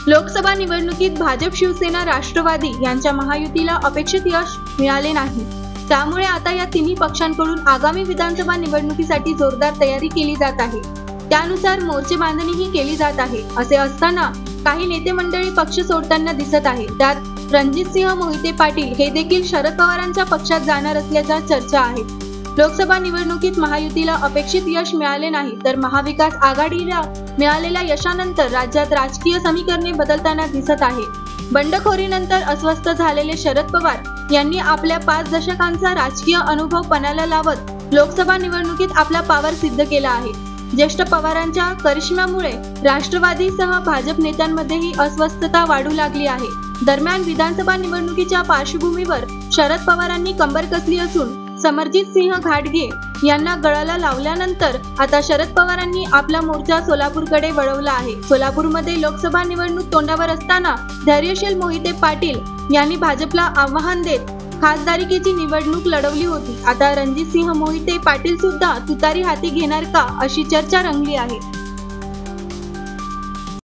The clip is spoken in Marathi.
लोकसभा निवडणुकीत भाजप, शिवसेना, राष्ट्रवादी यांच्या महायुतीला अपेक्षित यश मिळाले नाही। त्यामुळे आता या तिन्ही पक्षांकडून आगामी विधानसभा निवडणुकीसाठी जोरदार तयारी केली जात आहे। त्यानुसार मोर्चे बांधणीही केली जात आहे। असे असताना काही नेते मंडळी पक्ष सोडताना दिसत आहे। त्यात रणजितसिंह मोहिते पाटील हे देखील शरद पवारांच्या पक्षात जाणार असल्याच्या चर्चा आहेत। लोकसभा निवडणुकीत महायुतीला अपेक्षित यश मिळाले नाही, तर महाविकास आघाडीला मिळालेल्या यशानंतर राज्यात राजकीय समीकरणे बदलताना दिसत आहे। बंडखोरीनंतर अस्वस्थ झालेले शरद पवार यांनी आपल्या 5 दशकांचा राजकीय अनुभव पणाला लावत लोकसभा निवडणुकीत आपला पावर सिद्ध केला आहे। ज्येष्ठ पवारांच्या करिश्म्यामुळे राष्ट्रवादीसह भाजप नेत्यांमध्येही अस्वस्थता वाढू लागली आहे। दरम्यान विधानसभा निवडणुकीच्या पार्श्वभूमीवर शरद पवारांनी कंबर कसली असून समरजितसिंह घाटगे यांना गळाला लावल्यानंतर आता शरद पवारांनी आपला मोर्चा सोलापूरकडे वळवला आहे। सोलापूरमध्ये लोकसभा निवडणूक तोंडावर असताना धैर्यशील मोहिते पाटील यांनी भाजपला आव्हान देत खासदारकीची निवडणूक लढवली होती। आता रणजितसिंह मोहिते पाटील सुद्धा तुतारी हाती घेणार का, अशी चर्चा रंगली आहे।